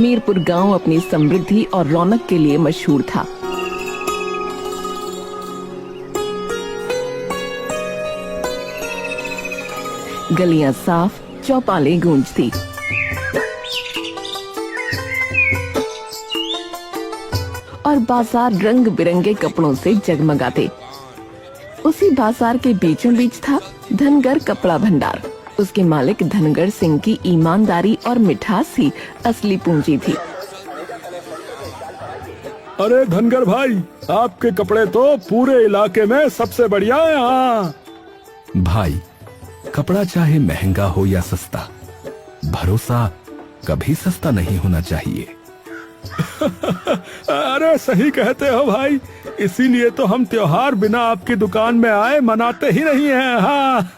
मीरपुर गांव अपनी समृद्धि और रौनक के लिए मशहूर था। गलियां साफ, चौपालें गूंजती। और बाजार रंग बिरंगे कपड़ों से जगमगाते। उसी बाजार के बीचों बीच था धनगर कपड़ा भंडार। उसके मालिक धनगर सिंह की ईमानदारी और मिठास ही असली पूंजी थी। अरे धनगर भाई, आपके कपड़े तो पूरे इलाके में सबसे बढ़िया है। हाँ भाई, कपड़ा चाहे महंगा हो या सस्ता, भरोसा कभी सस्ता नहीं होना चाहिए। अरे सही कहते हो भाई, इसीलिए तो हम त्योहार बिना आपकी दुकान में आए मनाते ही नहीं हैं। हाँ।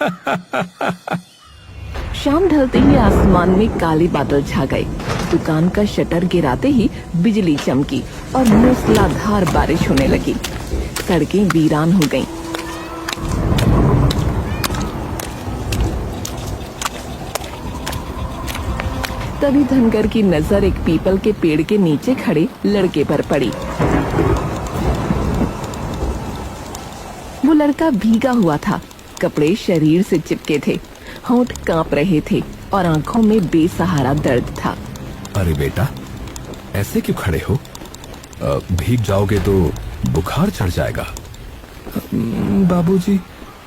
शाम ढलते ही आसमान में काले बादल छा गए। दुकान का शटर गिराते ही बिजली चमकी और मूसलाधार बारिश होने लगी। सड़कें वीरान हो गईं। तभी धनगर की नजर एक पीपल के पेड़ के नीचे खड़े लड़के पर पड़ी। वो लड़का भीगा हुआ था, कपड़े शरीर से चिपके थे, होंठ कांप रहे थे और आंखों में बेसहारा दर्द था। अरे बेटा, ऐसे क्यों खड़े हो? भीग जाओगे तो बुखार चढ़ जाएगा। बाबूजी,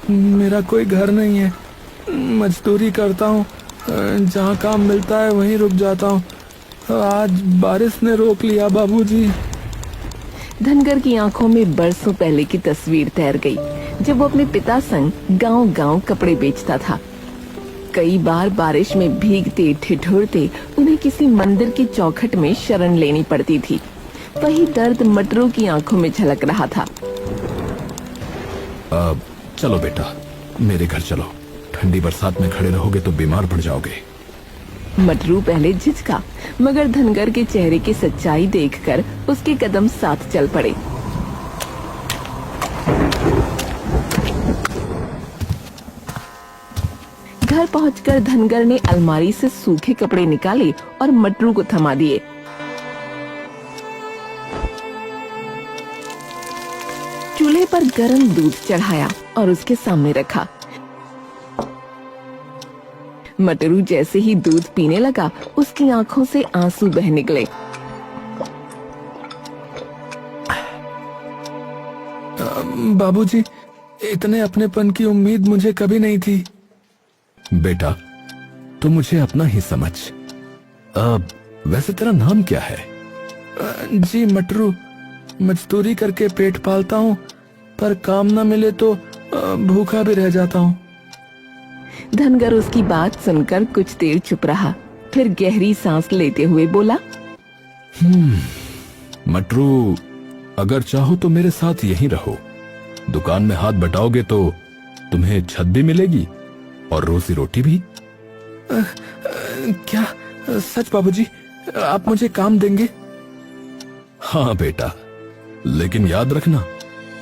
मेरा कोई घर नहीं है, मजदूरी करता हूँ, जहाँ काम मिलता है वहीं रुक जाता हूँ। आज बारिश ने रोक लिया बाबूजी। धनगर की आंखों में बरसों पहले की तस्वीर तैर गई, जब वो अपने पिता संग गांव-गांव कपड़े बेचता था। कई बार बारिश में भीगते ठिठुरते उन्हें किसी मंदिर की चौखट में शरण लेनी पड़ती थी। वही दर्द मटरू की आंखों में झलक रहा था। चलो बेटा, मेरे घर चलो। ठंडी बरसात में खड़े रहोगे तो बीमार पड़ जाओगे। मटरू पहले झिझका, मगर धनगर के चेहरे की सच्चाई देखकर उसके कदम साथ चल पड़े। घर पहुंचकर धनगर ने अलमारी से सूखे कपड़े निकाले और मटरू को थमा दिए। चूल्हे पर गर्म दूध चढ़ाया और उसके सामने रखा। मटरू जैसे ही दूध पीने लगा, उसकी आंखों से आंसू बह निकले। बाबूजी, इतने अपनेपन की उम्मीद मुझे कभी नहीं थी। बेटा, तू मुझे अपना ही समझ। वैसे तेरा नाम क्या है? जी मटरू, मजदूरी करके पेट पालता हूँ, पर काम न मिले तो भूखा भी रह जाता हूँ। धनगर उसकी बात सुनकर कुछ देर चुप रहा, फिर गहरी सांस लेते हुए बोला, मटरू, अगर चाहो तो मेरे साथ यहीं रहो। दुकान में हाथ बटाओगे तो तुम्हें छत भी मिलेगी और रोजी रोटी भी। क्या सच बाबूजी, आप मुझे काम देंगे? हाँ बेटा, लेकिन याद रखना,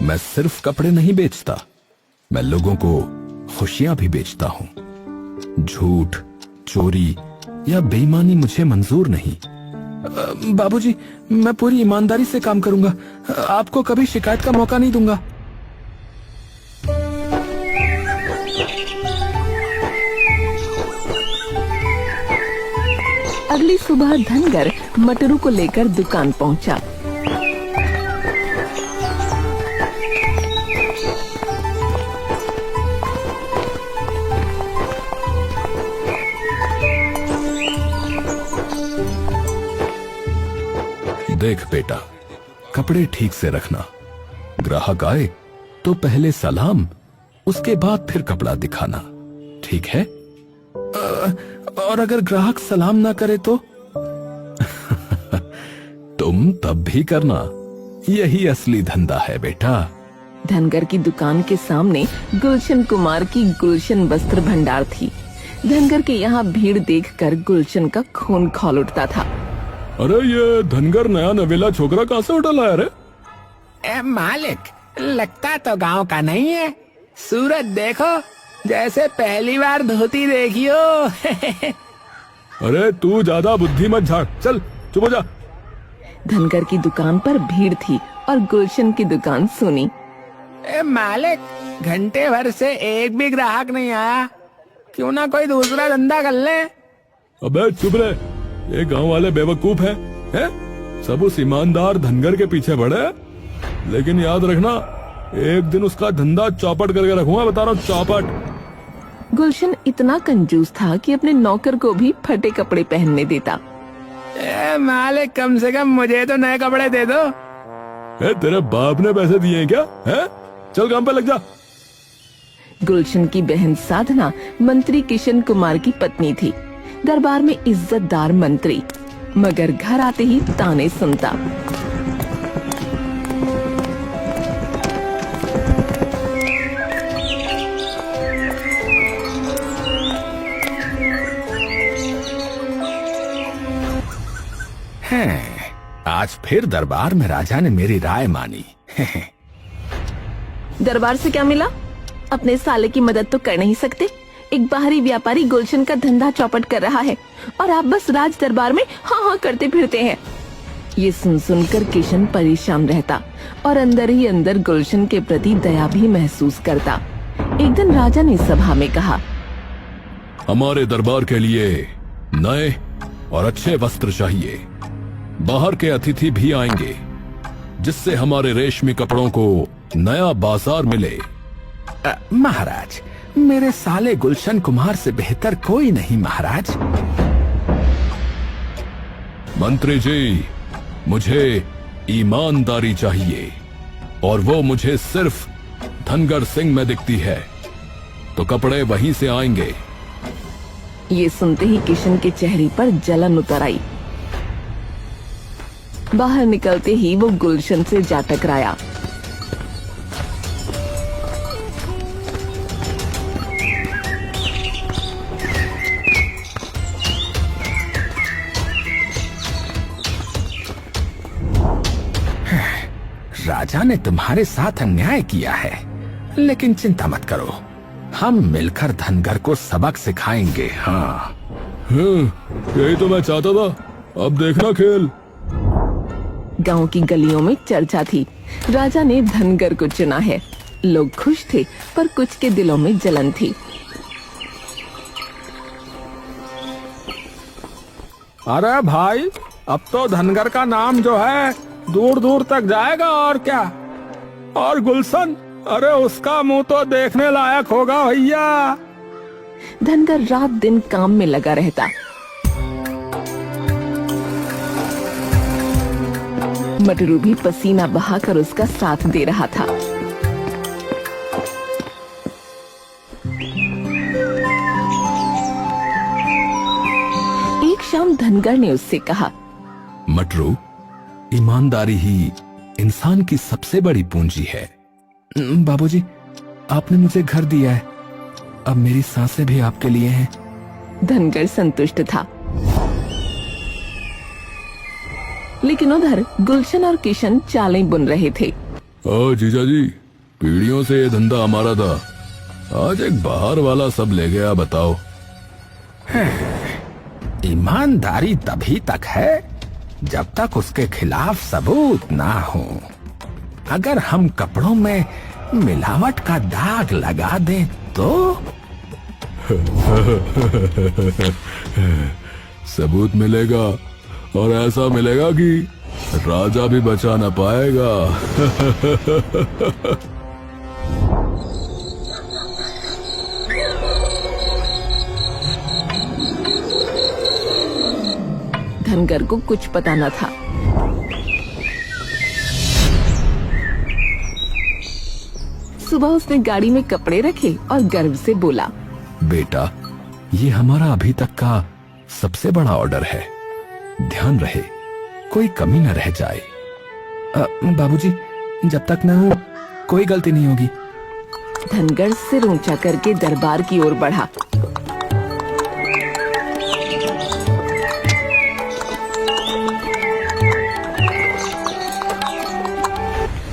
मैं सिर्फ कपड़े नहीं बेचता, मैं लोगों को खुशियां भी बेचता हूँ। झूठ, चोरी या बेईमानी मुझे मंजूर नहीं। बाबूजी, मैं पूरी ईमानदारी से काम करूंगा, आपको कभी शिकायत का मौका नहीं दूंगा। अगली सुबह धनगर मटरू को लेकर दुकान पहुंचा। देख बेटा, कपड़े ठीक से रखना। ग्राहक आए तो पहले सलाम, उसके बाद फिर कपड़ा दिखाना, ठीक है? और अगर ग्राहक सलाम ना करे तो? तुम तब भी करना, यही असली धंधा है बेटा। धनगर की दुकान के सामने गुलशन कुमार की गुलशन वस्त्र भंडार थी। धनगर के यहाँ भीड़ देखकर गुलशन का खून खौल उठता था। अरे ये धनगर नया नवेला छोकरा कहाँ से उठा लाया रे? मालिक, लगता तो गांव का नहीं है। सूरत देखो, जैसे पहली बार धोती देखियो। अरे तू ज्यादा बुद्धि मत झाड़, चल चुप हो जा। धनगर की दुकान पर भीड़ थी और गुलशन की दुकान सुनी। मालिक, घंटे भर से एक भी ग्राहक नहीं आया, क्यों ना कोई दूसरा धंधा कर ले। अबे चुप रहे, ये गांव वाले बेवकूफ हैं? सब उस ईमानदार धनगर के पीछे पड़े। लेकिन याद रखना, एक दिन उसका धंधा चौपट करके रखूंगा, बता रहा हूँ, चौपट। गुलशन इतना कंजूस था कि अपने नौकर को भी फटे कपड़े पहनने देता। मालिक, कम से कम मुझे तो नए कपड़े दे दो। तेरे बाप ने पैसे दिए हैं क्या? है? चल काम पे लग जा। गुलशन की बहन साधना मंत्री किशन कुमार की पत्नी थी, दरबार में इज्जतदार मंत्री, मगर घर आते ही ताने सुनता। आज फिर दरबार में राजा ने मेरी राय मानी। दरबार से क्या मिला? अपने साले की मदद तो कर नहीं सकते। एक बाहरी व्यापारी गुलशन का धंधा चौपट कर रहा है और आप बस राज दरबार में हाँ हाँ करते फिरते हैं। ये सुन सुनकर किशन परेशान रहता और अंदर ही अंदर गुलशन के प्रति दया भी महसूस करता। एक दिन राजा ने सभा में कहा, हमारे दरबार के लिए नए और अच्छे वस्त्र चाहिए। बाहर के अतिथि भी आएंगे, जिससे हमारे रेशमी कपड़ों को नया बाजार मिले। महाराज, मेरे साले गुलशन कुमार से बेहतर कोई नहीं महाराज। मंत्री जी, मुझे ईमानदारी चाहिए और वो मुझे सिर्फ धनगर सिंह में दिखती है, तो कपड़े वहीं से आएंगे। ये सुनते ही किशन के चेहरे पर जलन उतर आई। बाहर निकलते ही वो गुलशन से जा टकराया। राजा ने तुम्हारे साथ अन्याय किया है, लेकिन चिंता मत करो, हम मिलकर धनगर को सबक सिखाएंगे। हाँ, यही तो मैं चाहता था। अब देखना खेल। गांव की गलियों में चर्चा थी, राजा ने धनगर को चुना है। लोग खुश थे, पर कुछ के दिलों में जलन थी। अरे भाई, अब तो धनगर का नाम जो है दूर दूर तक जाएगा और क्या। और गुलशन, अरे उसका मुंह तो देखने लायक होगा भैया। धनगर रात दिन काम में लगा रहता। मटरू भी पसीना बहाकर उसका साथ दे रहा था। एक शाम धनगर ने उससे कहा, मटरू, ईमानदारी ही इंसान की सबसे बड़ी पूंजी है। बाबूजी, आपने मुझे घर दिया है, अब मेरी सांसें भी आपके लिए हैं। धनगर संतुष्ट था। लेकिन उधर गुलशन और किशन चालें बुन रहे थे। ओ जीजा जी, पीढ़ियों से ये धंधा हमारा था, आज एक बाहर वाला सब ले गया। बताओ। ईमानदारी तभी तक है जब तक उसके खिलाफ सबूत ना हो। अगर हम कपड़ों में मिलावट का दाग लगा दें तो सबूत मिलेगा, और ऐसा मिलेगा कि राजा भी बचा ना पाएगा। धनगर को कुछ पता न था। सुबह उसने गाड़ी में कपड़े रखे और गर्व से बोला, बेटा, ये हमारा अभी तक का सबसे बड़ा ऑर्डर है। ध्यान रहे कोई कमी न रह जाए। बाबूजी, जब तक मैं हूँ कोई गलती नहीं होगी। धनगर सिर ऊंचा करके दरबार की ओर बढ़ा।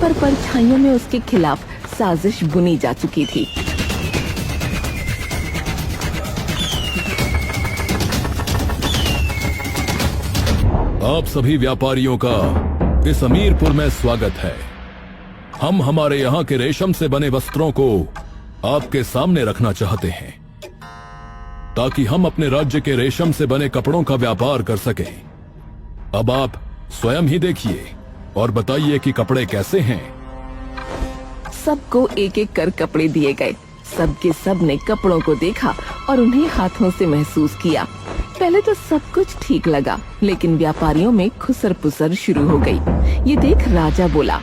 पर परछाइयों में उसके खिलाफ साजिश बुनी जा चुकी थी। आप सभी व्यापारियों का इस अमीरपुर में स्वागत है। हम हमारे यहाँ के रेशम से बने वस्त्रों को आपके सामने रखना चाहते हैं ताकि हम अपने राज्य के रेशम से बने कपड़ों का व्यापार कर सकें। अब आप स्वयं ही देखिए और बताइए कि कपड़े कैसे हैं। सबको एक एक कर कपड़े दिए गए। सबके सब ने कपड़ों को देखा और उन्हें हाथों से महसूस किया। पहले तो सब कुछ ठीक लगा, लेकिन व्यापारियों में खुसर पुसर शुरू हो गई। ये देख राजा बोला,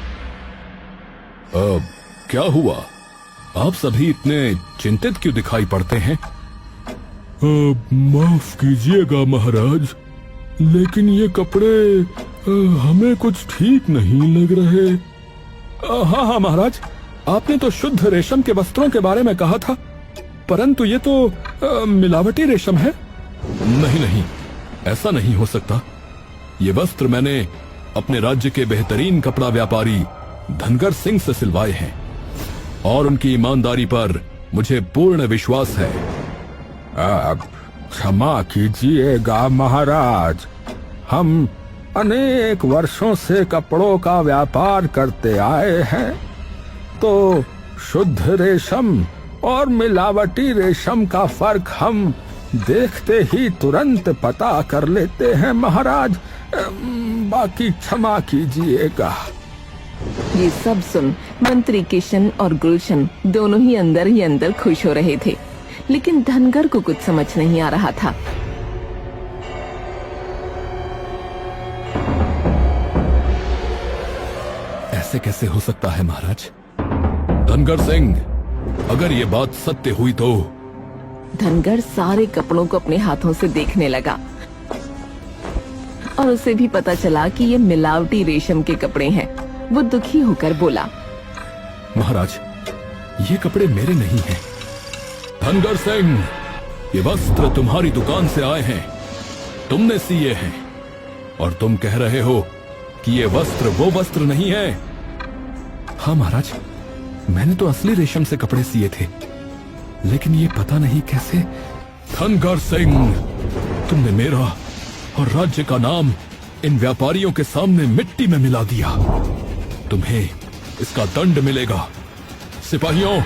क्या हुआ? आप सभी इतने चिंतित क्यों दिखाई पड़ते हैं? माफ कीजिएगा महाराज, लेकिन ये कपड़े हमें कुछ ठीक नहीं लग रहे। हाँ हाँ महाराज, आपने तो शुद्ध रेशम के वस्त्रों के बारे में कहा था, परंतु ये तो मिलावटी रेशम है। नहीं नहीं, ऐसा नहीं हो सकता। ये वस्त्र मैंने अपने राज्य के बेहतरीन कपड़ा व्यापारी धनगर सिंह से सिलवाए हैं और उनकी ईमानदारी पर मुझे पूर्ण विश्वास है। क्षमा कीजिएगा महाराज, हम अनेक वर्षों से कपड़ों का व्यापार करते आए हैं, तो शुद्ध रेशम और मिलावटी रेशम का फर्क हम देखते ही तुरंत पता कर लेते हैं महाराज। बाकी क्षमा कीजिएगा। ये सब सुन मंत्री किशन और गुलशन दोनों ही अंदर खुश हो रहे थे, लेकिन धनगर को कुछ समझ नहीं आ रहा था। ऐसे कैसे हो सकता है महाराज? धनगर सिंह, अगर ये बात सत्य हुई तो? धनगर सारे कपड़ों को अपने हाथों से देखने लगा और उसे भी पता चला कि ये मिलावटी रेशम के कपड़े हैं। वो दुखी होकर बोला, महाराज, ये कपड़े मेरे नहीं हैं। धनगर सिंह, ये वस्त्र तुम्हारी दुकान से आए हैं, तुमने सिए हैं और तुम कह रहे हो कि ये वस्त्र वो वस्त्र नहीं है। हाँ महाराज, मैंने तो असली रेशम से कपड़े सिए थे, लेकिन ये पता नहीं कैसे। धनगर सिंह, तुमने मेरा और राज्य का नाम इन व्यापारियों के सामने मिट्टी में मिला दिया। तुम्हें इसका दंड मिलेगा। सिपाहियों,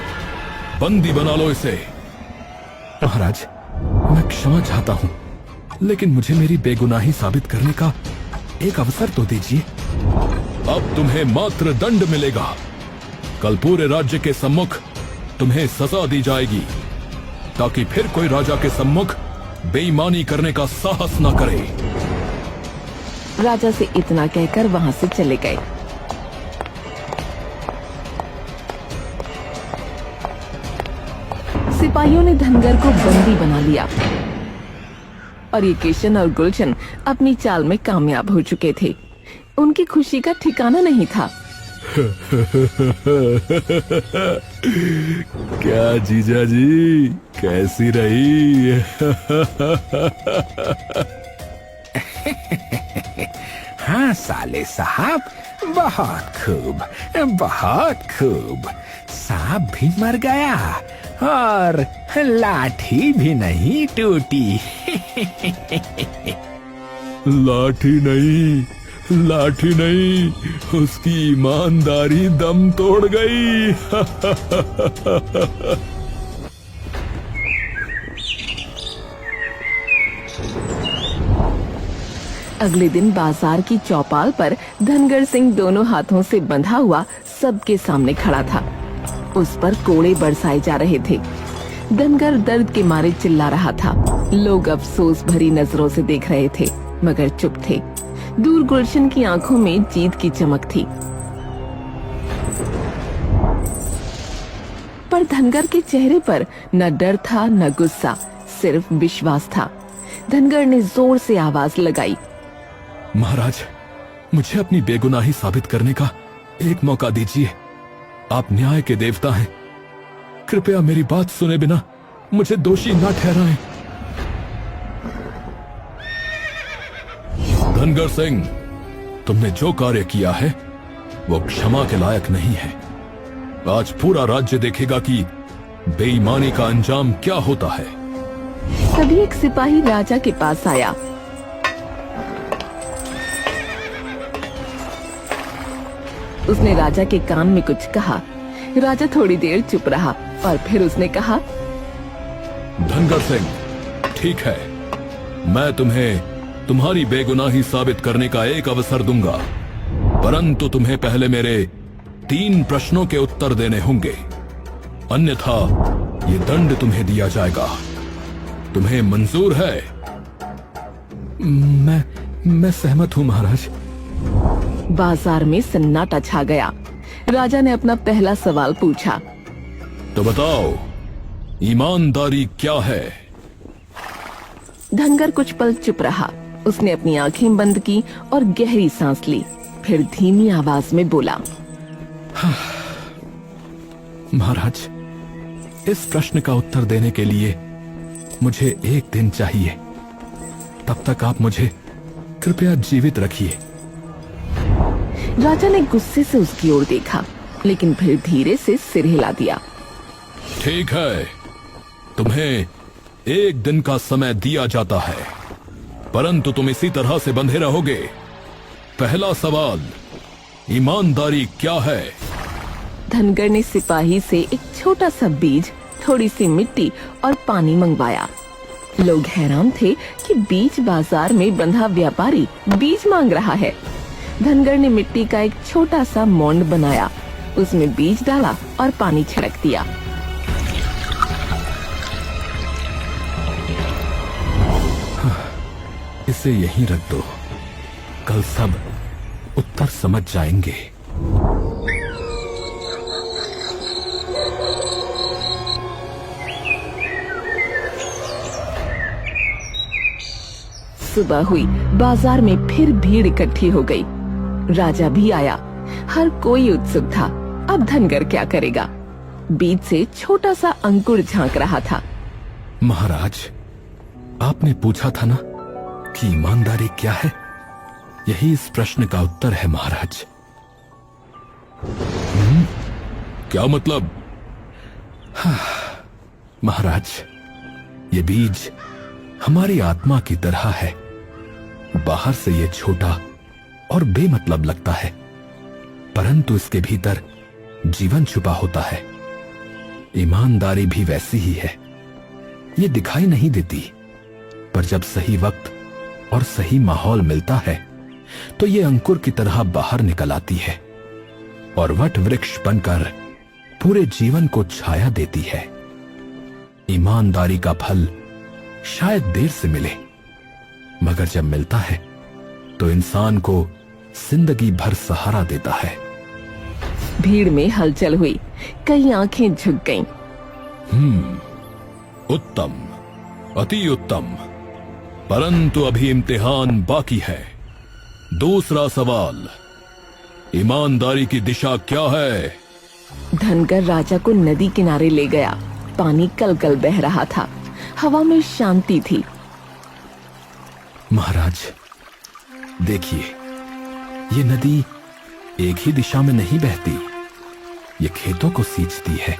बंदी बना लो इसे। महाराज, मैं क्षमा चाहता हूँ, लेकिन मुझे मेरी बेगुनाही साबित करने का एक अवसर तो दीजिए। अब तुम्हें मात्र दंड मिलेगा। कल पूरे राज्य के सम्मुख तुम्हें सजा दी जाएगी, ताकि फिर कोई राजा के सम्मुख बेईमानी करने का साहस न करे। राजा से इतना कहकर वहां से चले गए। सिपाहियों ने धनगर को बंदी बना लिया और ये किशन और गुलशन अपनी चाल में कामयाब हो चुके थे। उनकी खुशी का ठिकाना नहीं था। क्या जीजा जी, कैसी रही? हाँ साले साहब, बहुत खूब, बहुत खूब। सांप भी मर गया और लाठी भी नहीं टूटी। लाठी नहीं, उसकी ईमानदारी दम तोड़ गई। अगले दिन बाजार की चौपाल पर धनगर सिंह दोनों हाथों से बंधा हुआ सबके सामने खड़ा था। उस पर कोड़े बरसाए जा रहे थे। धनगर दर्द के मारे चिल्ला रहा था। लोग अफसोस भरी नजरों से देख रहे थे, मगर चुप थे। दूर गुलशन की आंखों में जीत की चमक थी, पर धनगर के चेहरे पर न डर था न गुस्सा, सिर्फ विश्वास था। धनगर ने जोर से आवाज लगाई, महाराज, मुझे अपनी बेगुनाही साबित करने का एक मौका दीजिए। आप न्याय के देवता हैं, कृपया मेरी बात सुने बिना मुझे दोषी न ठहराएं। धनगर सिंह, तुमने जो कार्य किया है वो क्षमा के लायक नहीं है। आज पूरा राज्य देखेगा कि बेईमानी का अंजाम क्या होता है। तभी एक सिपाही राजा के पास आया उसने राजा के कान में कुछ कहा। राजा थोड़ी देर चुप रहा और फिर उसने कहा, धनगर सिंह, ठीक है, मैं तुम्हें तुम्हारी बेगुनाही साबित करने का एक अवसर दूंगा, परंतु तुम्हें पहले मेरे 3 प्रश्नों के उत्तर देने होंगे, अन्यथा ये दंड तुम्हें दिया जाएगा। तुम्हें मंजूर है? मैं सहमत हूँ महाराज। बाजार में सन्नाटा छा गया। राजा ने अपना पहला सवाल पूछा। तो बताओ, ईमानदारी क्या है? धनगर कुछ पल चुप रहा। उसने अपनी आंखें बंद की और गहरी सांस ली, फिर धीमी आवाज में बोला, महाराज, इस प्रश्न का उत्तर देने के लिए मुझे 1 दिन चाहिए। तब तक आप मुझे कृपया जीवित रखिए। राजा ने गुस्से से उसकी ओर देखा, लेकिन फिर धीरे से सिर हिला दिया। ठीक है, तुम्हें 1 दिन का समय दिया जाता है, परंतु तुम इसी तरह से बंधे रहोगे। पहला सवाल, ईमानदारी क्या है? धनगर ने सिपाही से एक छोटा सा बीज, थोड़ी सी मिट्टी और पानी मंगवाया। लोग हैरान थे कि बीज बाजार में बंधा व्यापारी बीज मांग रहा है। धनगर ने मिट्टी का एक छोटा सा मोंड बनाया, उसमें बीज डाला और पानी छिड़क दिया। इसे यहीं रख दो, कल सब उत्तर समझ जाएंगे। सुबह हुई, बाजार में फिर भीड़ इकट्ठी हो गई। राजा भी आया। हर कोई उत्सुक था, अब धनगर क्या करेगा? बीज से छोटा सा अंकुर झांक रहा था। महाराज, आपने पूछा था ना कि ईमानदारी क्या है? यही इस प्रश्न का उत्तर है महाराज। क्या मतलब? महाराज, ये बीज हमारी आत्मा की तरह है। बाहर से ये छोटा और बेमतलब लगता है, परंतु इसके भीतर जीवन छुपा होता है। ईमानदारी भी वैसी ही है। ये दिखाई नहीं देती, पर जब सही वक्त और सही माहौल मिलता है तो ये अंकुर की तरह बाहर निकल आती है और वट वृक्ष बनकर पूरे जीवन को छाया देती है। ईमानदारी का फल शायद देर से मिले, मगर जब मिलता है तो इंसान को जिंदगी भर सहारा देता है। भीड़ में हलचल हुई, कई आंखें झुक गईं। उत्तम, अति उत्तम, परंतु अभी इम्तिहान बाकी है। दूसरा सवाल, ईमानदारी की दिशा क्या है? धनगर राजा को नदी किनारे ले गया। पानी कल कल बह रहा था, हवा में शांति थी। महाराज, देखिए, ये नदी एक ही दिशा में नहीं बहती। ये खेतों को सींचती है,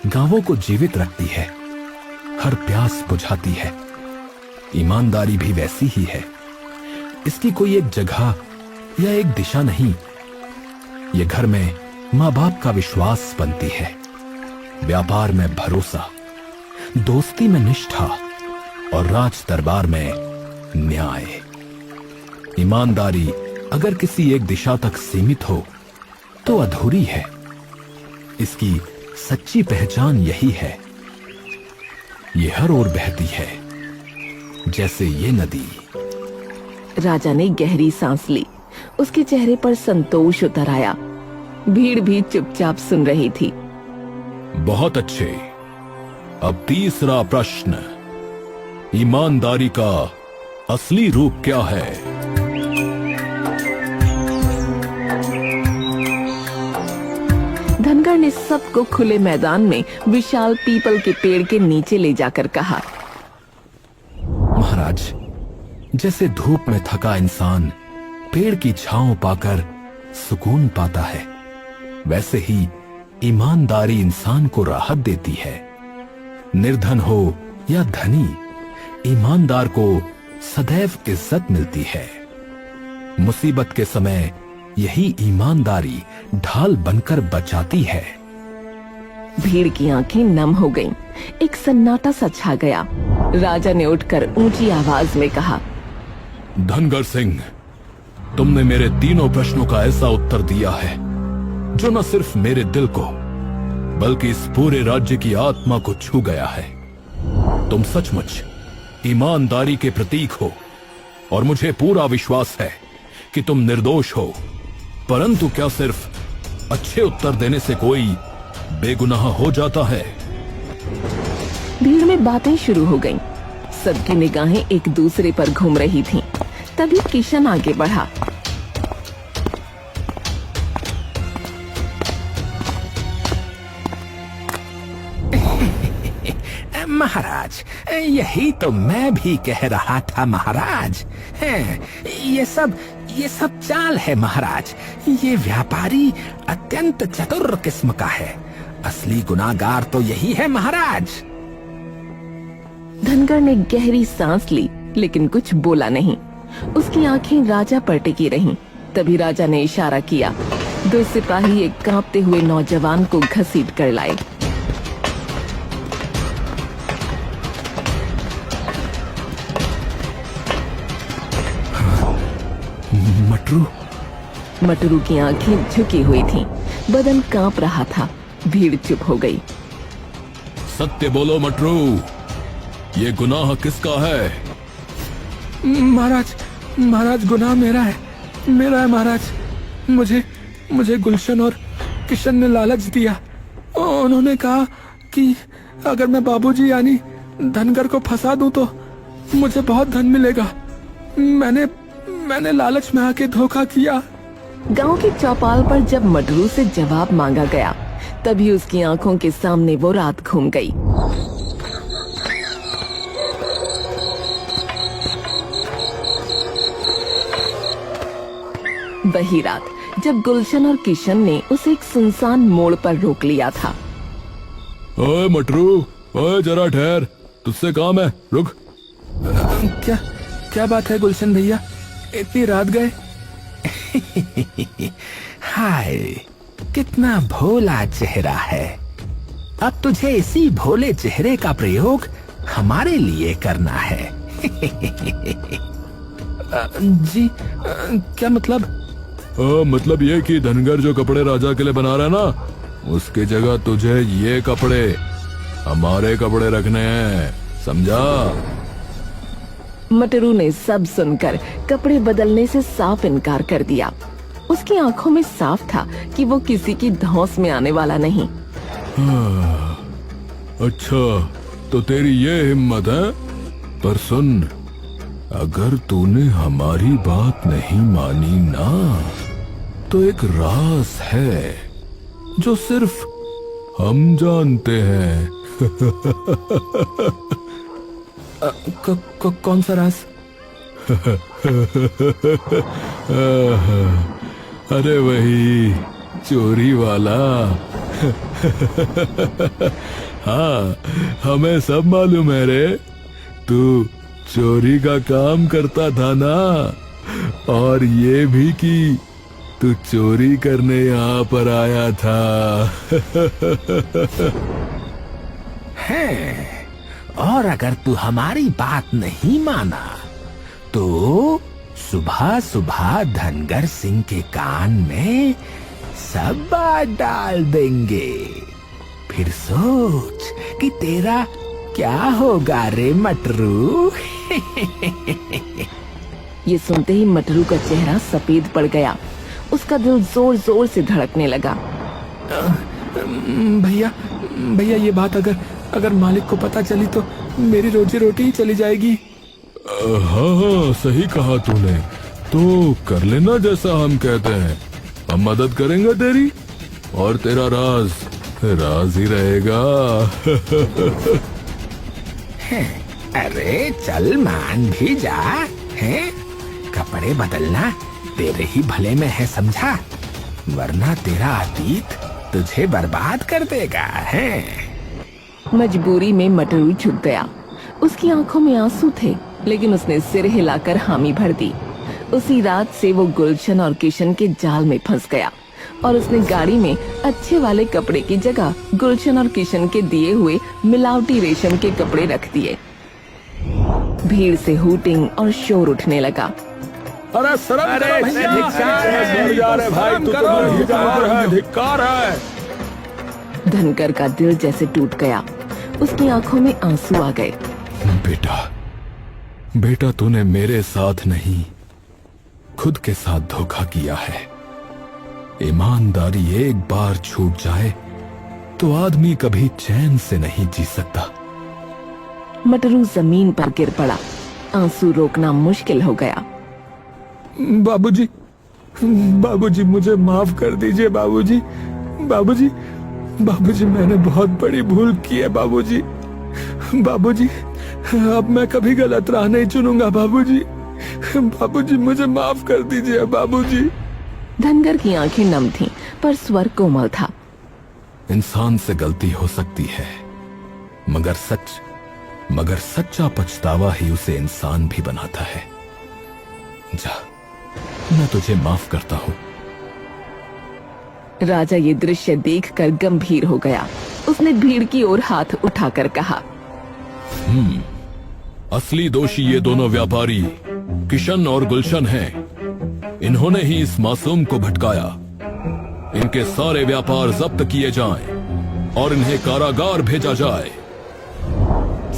गांवों को जीवित रखती है, हर प्यास बुझाती है। ईमानदारी भी वैसी ही है। इसकी कोई एक जगह या एक दिशा नहीं। ये घर में माँ बाप का विश्वास बनती है, व्यापार में भरोसा, दोस्ती में निष्ठा और राज दरबार में न्याय। ईमानदारी अगर किसी एक दिशा तक सीमित हो तो अधूरी है। इसकी सच्ची पहचान यही है। ये हर ओर बहती है, जैसे ये नदी। राजा ने गहरी सांस ली। उसके चेहरे पर संतोष उतर आया। भीड़ भी चुपचाप सुन रही थी। बहुत अच्छे। अब तीसरा प्रश्न, ईमानदारी का असली रूप क्या है? धनगर ने सबको खुले मैदान में विशाल पीपल के पेड़ के नीचे ले जाकर कहा, महाराज, जैसे धूप में थका इंसान पेड़ की छांव पाकर सुकून पाता है, वैसे ही ईमानदारी इंसान को राहत देती है। निर्धन हो या धनी, ईमानदार को सदैव इज्जत मिलती है। मुसीबत के समय यही ईमानदारी ढाल बनकर बचाती है। भीड़ की आंखें नम हो गईं। एक सन्नाटा सा छा गया। राजा ने उठकर ऊंची आवाज में कहा, धनगर सिंह, तुमने मेरे तीनों प्रश्नों का ऐसा उत्तर दिया है जो न सिर्फ मेरे दिल को बल्कि इस पूरे राज्य की आत्मा को छू गया है। तुम सचमुच ईमानदारी के प्रतीक हो और मुझे पूरा विश्वास है कि तुम निर्दोष हो। परंतु क्या सिर्फ अच्छे उत्तर देने से कोई बेगुनाह हो जाता है? भीड़ में बातें शुरू हो गईं। सबकी निगाहें एक दूसरे पर घूम रही थीं। तभी किशन आगे बढ़ा। महाराज, यही तो मैं भी कह रहा था महाराज। ये सब चाल है महाराज। ये व्यापारी अत्यंत चतुर किस्म का है। असली गुनाहगार तो यही है महाराज। धनगर ने गहरी सांस ली लेकिन कुछ बोला नहीं। उसकी आंखें राजा पर टिकी रहीं। तभी राजा ने इशारा किया। 2 सिपाही एक कांपते हुए नौजवान को घसीट कर लाए। मटरू की आंखें झुकी हुई थीं। बदन कांप रहा था। भीड़ चुप हो गई। सत्य बोलो मटरू, ये गुनाह किसका है? महाराज गुनाह मेरा है महाराज। मुझे गुलशन और किशन ने लालच दिया। उन्होंने कहा कि अगर मैं बाबूजी यानी धनगर को फंसा दूं तो मुझे बहुत धन मिलेगा। मैंने लालच में आके धोखा किया। गांव की चौपाल पर जब मटरू से जवाब मांगा गया तभी उसकी आंखों के सामने वो रात घूम गई। वही रात जब गुलशन और किशन ने उसे एक सुनसान मोड़ पर रोक लिया था। ओए मटरू, ओए जरा ठहर, तुझसे काम है, रुक। क्या बात है गुलशन भैया, इतनी रात गए? हाय, कितना भोला चेहरा है। अब तुझे इसी भोले चेहरे का प्रयोग हमारे लिए करना है। जी, क्या मतलब? मतलब ये कि धनगर जो कपड़े राजा के लिए बना रहा है ना, उसकी जगह तुझे ये कपड़े हमारे कपड़े रखने हैं, समझा? मटरू ने सब सुनकर कपड़े बदलने से साफ इनकार कर दिया। उसकी आंखों में साफ था कि वो किसी की धौंस में आने वाला नहीं। अच्छा, तो तेरी ये हिम्मत है? पर सुन, अगर तूने हमारी बात नहीं मानी ना, तो एक राज है जो सिर्फ हम जानते हैं। कौन सा राज? अरे वही चोरी वाला। हाँ, हमें सब मालूम है रे। तू चोरी का काम करता था ना, और ये भी कि तू चोरी करने यहाँ पर आया था। है, और अगर तू हमारी बात नहीं माना तो सुबह सुबह धनगर सिंह के कान में सब बात डाल देंगे। फिर सोच कि तेरा क्या होगा रे मटरू। ये सुनते ही मटरू का चेहरा सफेद पड़ गया। उसका दिल जोर जोर से धड़कने लगा। भैया ये बात अगर मालिक को पता चली तो मेरी रोजी रोटी ही चली जाएगी। हाँ, सही कहा तूने। तो कर लेना जैसा हम कहते हैं, हम मदद करेंगे तेरी, और तेरा राज ही रहेगा। अरे चल मान भी जा। है, कपड़े बदलना तेरे ही भले में है, समझा? वरना तेरा अतीत तुझे बर्बाद कर देगा। है, मजबूरी में मटरू झुक गया। उसकी आंखों में आंसू थे, लेकिन उसने सिर हिलाकर हामी भर दी। उसी रात से वो गुलशन और किशन के जाल में फंस गया और उसने गाड़ी में अच्छे वाले कपड़े की जगह गुलशन और किशन के दिए हुए मिलावटी रेशम के कपड़े रख दिए। भीड़ से हूटिंग और शोर उठने लगा। अरे शर्म करो भैया, धिक्कार है भाई, तू तो धिक्कार है। धनकर का दिल जैसे टूट गया, उसकी आंखों में आंसू आ गए। बेटा तूने मेरे साथ नहीं खुद के साथ धोखा किया है। ईमानदारी एक बार छूट जाए तो आदमी कभी चैन से नहीं जी सकता। मटरू जमीन पर गिर पड़ा, आंसू रोकना मुश्किल हो गया। बाबूजी, बाबूजी मुझे माफ कर दीजिए बाबूजी, बाबूजी, बाबूजी मैंने बहुत बड़ी भूल की है बाबूजी, बाबूजी अब मैं कभी गलत राह नहीं चुनूंगा बाबूजी, बाबूजी मुझे माफ कर दीजिए बाबूजी। धनगर की आंखें नम थीं, पर स्वर कोमल था। इंसान से गलती हो सकती है, मगर सच्चा पछतावा ही उसे इंसान भी बनाता है। जा, मैं तुझे माफ करता हूँ। राजा ये दृश्य देखकर गंभीर हो गया। उसने भीड़ की ओर हाथ उठाकर कहा, असली दोषी ये दोनों व्यापारी किशन और गुलशन हैं। इन्होंने ही इस मासूम को भटकाया। इनके सारे व्यापार जब्त किए जाएं और इन्हें कारागार भेजा जाए।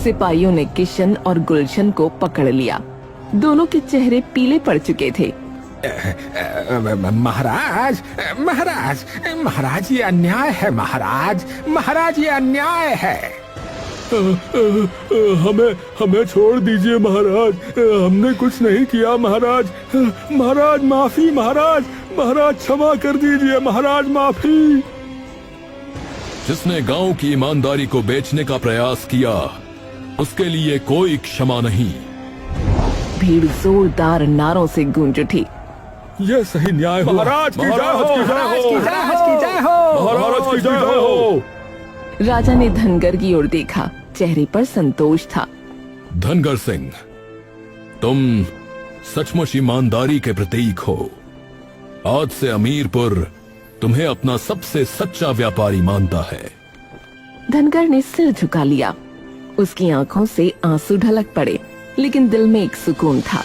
सिपाहियों ने किशन और गुलशन को पकड़ लिया। दोनों के चेहरे पीले पड़ चुके थे। महाराज, महाराज, महाराज ये अन्याय है, महाराज, महाराज ये अन्याय है। हमें छोड़ दीजिए महाराज, हमने कुछ नहीं किया महाराज, महाराज माफी, महाराज, महाराज क्षमा कर दीजिए महाराज, माफी। जिसने गांव की ईमानदारी को बेचने का प्रयास किया उसके लिए कोई क्षमा नहीं। भीड़ जोरदार नारों से गूंज उठी। ये सही न्याय हो महाराज, महाराज की जय हो, महाराज की जय हो। राजा ने धनगर की ओर देखा, चेहरे पर संतोष था। धनगर सिंह, तुम सचमुच ईमानदारी के प्रतीक हो। आज से अमीरपुर तुम्हें अपना सबसे सच्चा व्यापारी मानता है। धनगर ने सिर झुका लिया। उसकी आंखों से आंसू ढलक पड़े, लेकिन दिल में एक सुकून था।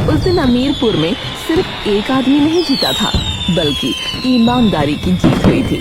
उस दिन अमीरपुर में सिर्फ एक आदमी नहीं जीता था, बल्कि ईमानदारी की जीत हुई थी।